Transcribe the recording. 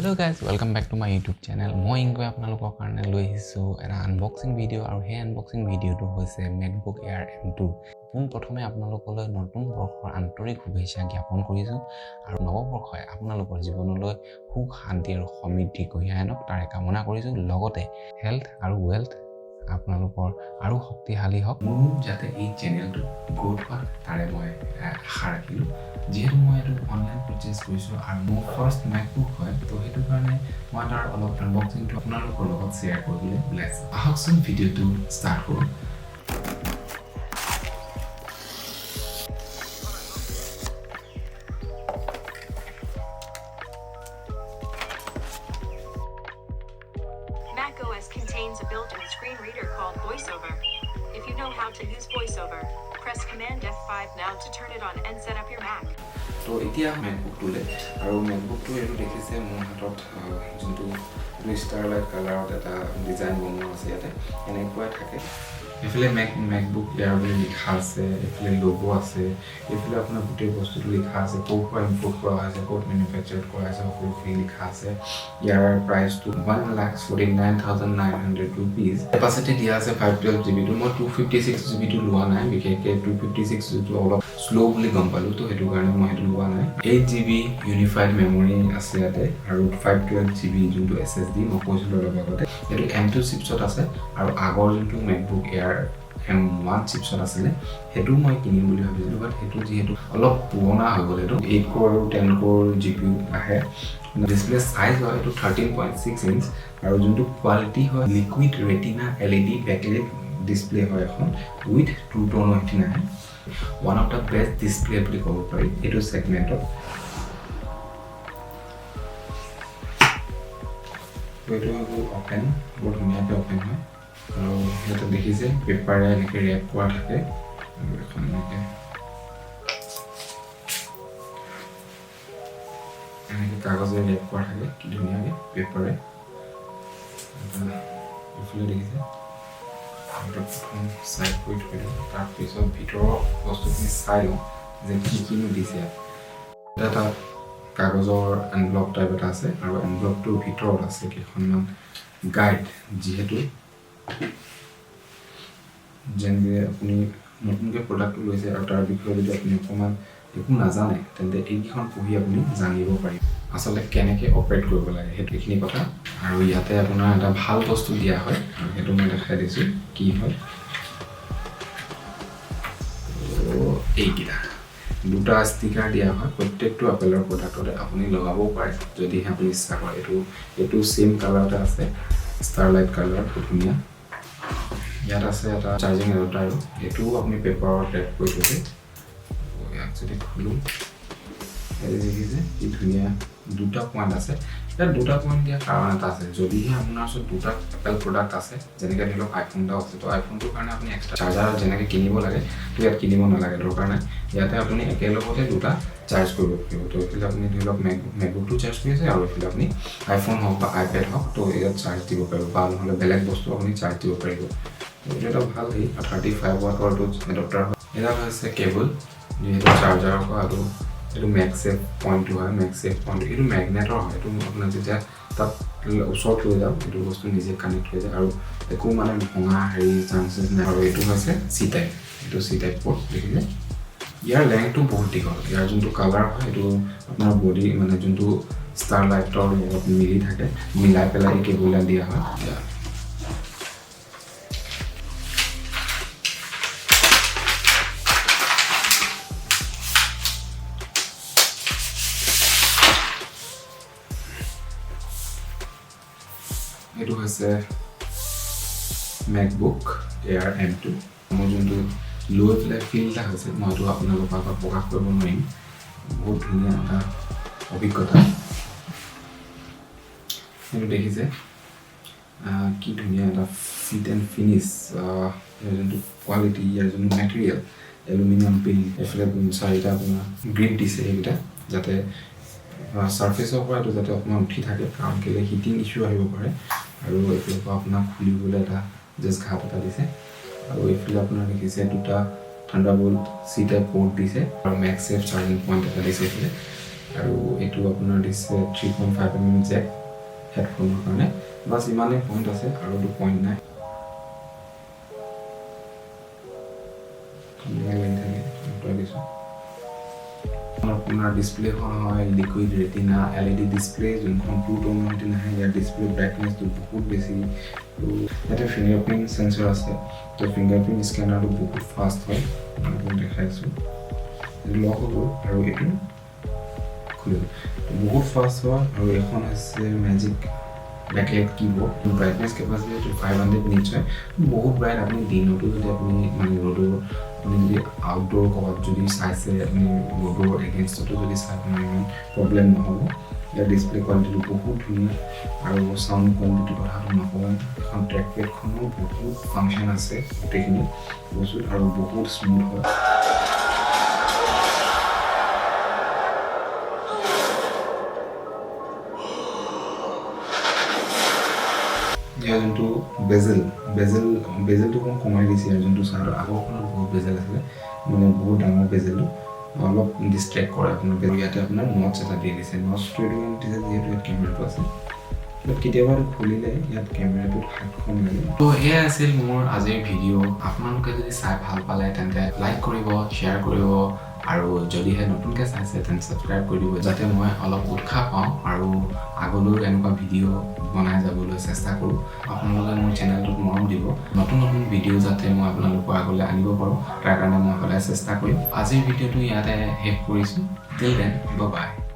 Hello guys, welcome back to my YouTube channel. মই ইংকৈ আপোনালোকৰ কাৰণে লৈ আহিছোঁ এটা আনবক্সিং ভিডিঅ' আৰু সেই আনবক্সিং ভিডিঅ'টো হৈছে MacBook Air M2 প্ৰথমে আপোনালোকলৈ নতুন বৰ্ষৰ আন্তৰিক শুভেচ্ছা জ্ঞাপন কৰিছোঁ আৰু নৱবৰ্ষই আপোনালোকৰ জীৱনলৈ সুখ শান্তি আৰু সমৃদ্ধি কঢ়িয়াই আনক তাৰে কামনা কৰিছোঁ লগতে হেল্থ আৰু ৱেলথ আপোনালোকৰ আৰু শক্তিশালী হওক মোৰ যাতে এই চেনেলটো গ্ৰোথ হয় তাৰে মই আশা ৰাখিলোঁ যেহেতু মই এইটো অনলাইন পাৰচেজ কৰিছোঁ আৰু মোৰ ফাৰ্ষ্ট MacBook হয় তো সেইটো কাৰণে মই তাৰ অলপ আনবক্সিংটো আপোনালোকৰ লগত শ্বেয়াৰ কৰিবলৈ ওলাইছোঁ আহকচোন ভিডিঅ'টো ষ্টাৰ্ট কৰোঁ macOS contains a built-in screen reader called VoiceOver. If you know how to use VoiceOver, press Command F5 now to turn it on and set up your Mac. তো এতিয়া MacBookটোলে আৰু MacBookটো এইটো দেখিছে মোৰ হাতত যোনটো ষ্টাৰলাইট কালাৰত এটা ডিজাইন বনোৱা আছে ইয়াতে এনেকুৱাই থাকে এফালে MacBook Air বুলি লিখা আছে এফালে লোগো আছে এফালে আপোনাৰ গোটেই বস্তুটো লিখা আছে ক'ৰ পৰা ইম্পৰ্ট কৰা হৈছে ক'ত মেনুফেকচাৰ্ড কৰা হৈছে সকলোখিনি লিখা আছে ইয়াৰ প্ৰাইচটো 1,49,900 rupees কেপাচিটি দিয়া আছে 512GB টো মই 256GB টো লোৱা নাই বিশেষকৈ 256 টো অলপ স্লো বুলি গম পালোঁ তো সেইটো কাৰণে মই সেইটো লোৱা নাই 8GB ইউনিফাইড মেমৰি আছে ইয়াতে আৰু 512GB যোনটো SSD মই কৈছিলোঁ অলপ আগতে এইটো M2 চিপছত আছে আৰু আগৰ যোনটো MacBook Air M1 চিপছত আছিলে সেইটো মই কিনিম বুলি ভাবিছিলোঁ বাট সেইটো যিহেতু অলপ পুৰণা হৈ গ'ল এইটো 8 কোৰ আৰু 10 কোৰ GPU আহে ডিসপ্লে সাইজ হয় এইটো 13.6 ইঞ্চ আৰু যোনটো কোৱালিটি হয় liquid retina LED backlight display হয় এখন উইথ টু টোন retina one of the best display বুলি ক'ব পাৰি এইটো সেগমেন্টত এইটো ওপেন বহুত ধুনীয়াকৈ ওপেন হয় আৰু এটা দেখিছে পেপাৰে এনেকৈ ৰেপ কৰা থাকে আৰু এখন এনেকৈ কাগজে ৰেপ কৰা থাকে কি ধুনীয়াকৈ পেপাৰে এইফালে দেখিছে প্ৰথম চাইড কৰি থৈ দিওঁ তাৰপিছত ভিতৰৰ বস্তুখিনি চাই লওঁ যে কি কিনো দিছে এটা কাগজৰ এনভলপ টাইপ এটা আছে আৰু এনভলপটোৰ ভিতৰত আছে কেইখনমান গাইড যিহেতু যেনেকৈ আপুনি নতুনকৈ প্ৰডাক্টটো লৈছে আৰু তাৰ বিষয়ে যদি আপুনি অকণমান একো নাজানে তেন্তে এইকেইখন পঢ়ি আপুনি জানিব পাৰিব আচলতে কেনেকৈ অপাৰেট কৰিব লাগে সেইখিনি কথা আৰু ইয়াতে আপোনাৰ এটা ভাল বস্তু দিয়া হয় আৰু সেইটো মই দেখাই দিছোঁ কি হয় এইকেইটা দুটা ষ্টিকাৰ দিয়া হয় প্ৰত্যেকটো আপেলৰ প্ৰডাক্টতে আপুনি লগাবও পাৰে যদিহে আপুনি ইচ্ছা কৰে এইটো সেম কালাৰতে আছে ষ্টাৰলাইট কালাৰ খুব ধুনীয়া ইয়াত আছে এটা চাৰ্জিং এডাপ্টাৰ আৰু এইটোও আপুনি পেপাৰত ৰেপ কৰি থৈছে ইয়াক যদি খোলোঁ এই দেখিছে কি ধুনীয়া দুটা পইণ্ট আছে ইয়াত দুটা পইণ্ট দিয়া কাৰণ এটা আছে যদিহে আপোনাৰ ওচৰত দুটা এপল প্ৰডাক্ট আছে যেনেকৈ ধৰি লওক আইফোন এটা আছে তো আইফোনটোৰ কাৰণে আপুনি এক্সট্ৰা চাৰ্জাৰ যেনেকৈ কিনিব লাগে তো ইয়াত কিনিব নালাগে দৰকাৰ নাই ইয়াতে আপুনি একেলগতে দুটা চাৰ্জ কৰিব পাৰিব তো এইফালে আপুনি ধৰি লওক মেকবুকটো চাৰ্জ কৰি আছে আৰু এইফালে আপুনি আইফোন হওক বা আইপেড হওক তো ইয়াত চাৰ্জ দিব পাৰিব বা নহ'লে বেলেগ বস্তু আপুনি চাৰ্জ দিব পাৰিব এইটো এটা ভাল 35 ৱাটৰ এডাপ্টাৰ হয় এডাল হৈছে কেবল যিহেতু চাৰ্জাৰৰ পৰা আৰু এইটো মেগছেফ পইণ্টটো হয় মেগছেফ পইণ্ট এইটো মেগনেটৰ হয় এইটো আপোনাৰ যেতিয়া তাত ওচৰত লৈ যাওঁ এইটো বস্তু নিজে কানেক্ট হৈ যায় আৰু একো মানে ভঙা চান্সেছ নাই আৰু এইটো হৈছে চি টাইপ এইটো চি টাইপ পৰ্ট দেখিলে ইয়াৰ লেংথটো বহুত দীঘল ইয়াৰ যোনটো কালাৰ হয় এইটো আপোনাৰ বডি মানে যোনটো ষ্টাৰলাইটৰ লগত মিলি থাকে মিলাই পেলাই এই কেবুলডাল দিয়া হয় এইটো হৈছে MacBook Air M2 মোৰ যোনটো লৈ পেলাই ফিল এটা হৈছে মইতো আপোনালোকৰ আগত প্ৰকাশ কৰিব নোৱাৰিম বহুত ধুনীয়া এটা অভিজ্ঞতা এইটো দেখিছে কি ধুনীয়া এটা ফিট এণ্ড ফিনিছ ইয়াৰ যোনটো কোৱালিটি ইয়াৰ যোনটো মেটেৰিয়েল এলুমিনিয়াম পিল এইফালে চাৰিটা আপোনাৰ গ্ৰিপ দিছে এইকেইটা যাতে সাৰফেসৰ পৰা এইটো যাতে অকণমান উঠি থাকে কাৰণ কেলৈ হিটিং ইছ্যু আহিব পাৰে আৰু এইফালৰ পৰা আপোনাক খুলিবলৈ এটা জাষ্ট ঘাট এটা দিছে আৰু এইফালে আপোনাৰ দেখিছে দুটা থাণ্ডাৰবোল্ট চি টাইপ পোৰ্ট দিছে আৰু মেগছেফ চাৰ্জিং পইণ্ট এটা দিছে এইফালে আৰু এইটো আপোনাৰ দিছে 3.5 mm জেক হেডফোনৰ কাৰণে বাছ ইমানেই পইণ্ট আছে আৰু তো পইণ্ট নাই আপোনাৰ ডিসপ্লেখন হয় লিকুইড ৰেটিনা LED ডিসপ্লে যোনখন 2 টোন ৰেটিনা হয় ইয়াৰ ডিসপ্লে ব্ৰাইটনেছটো বহুত বেছি তো ইয়াতে ফিংগাৰপ্ৰিণ্ট সেন্সৰ আছে তো ফিংগাৰপ্ৰিণ্ট স্ক্যানাৰটো বহুত ফাষ্ট হয় আপোনাক দেখাইছোঁ লক হ'ব আৰু এইটো খুলিব বহুত ফাষ্ট হয় আৰু এখন আছে magic backlight keyboard brightness capacity 500 nits হয় বহুত ব্রাইট আপনি দিনতো যদি আপনি মানে ৰোডৰ আপনি যদি আউটডোৰ কভাৰ যদি চাইছে আপনি ৰোডৰ এগেইনষ্টটো যদি চাই মানে প্ৰবলেম নহ'ব ইয়াৰ ডিসপ্লে কোৱালিটিটো বহুত ধুনীয়া আৰু সাউন্ড কোৱালিটি কথাটো নকওঁ এখন ট্ৰেক পেডখনো বহুত ফাংচন আছে গোটেইখিনি বস্তু আৰু বহুত স্মুথ হয় ইয়াৰ যোনটো বেজেলটো কম কমাই দিছে ইয়াৰ যোনটো চাইডৰ আগৰখনত বহুত বেজেল আছিলে মানে বহুত ডাঙৰ বেজেলটো অলপ ডিষ্ট্ৰেক্ট কৰে আপোনাৰ ইয়াতে আপোনাৰ নটছ এটা দি দিছে নটছটো এইটো দিছে যিহেতু ইয়াত কেমেৰাটো আছে কেতিয়াবা খুলিলে ইয়াত কেমেৰাটোত হাতখন লাগে তো এয়া আছিল মোৰ আজিৰ ভিডিঅ' আপোনালোকে যদি চাই ভাল পালে তেন্তে লাইক কৰিব শ্বেয়াৰ কৰিব আৰু যদিহে নতুনকৈ চাইছে তেন্তে ছাবস্ক্ৰাইব কৰি দিব যাতে মই অলপ উৎসাহ পাওঁ আৰু আগলৈ এনেকুৱা ভিডিঅ' বনাই যাবলৈ চেষ্টা কৰোঁ আপোনালোকে মোৰ চেনেলটোত মৰম দিব নতুন নতুন ভিডিঅ' যাতে মই আপোনালোকৰ আগলৈ আনিব পাৰোঁ তাৰ কাৰণে মই সদায় চেষ্টা কৰিম আজিৰ ভিডিঅ'টো ইয়াতে শেষ কৰিছোঁ টিল দেন বাই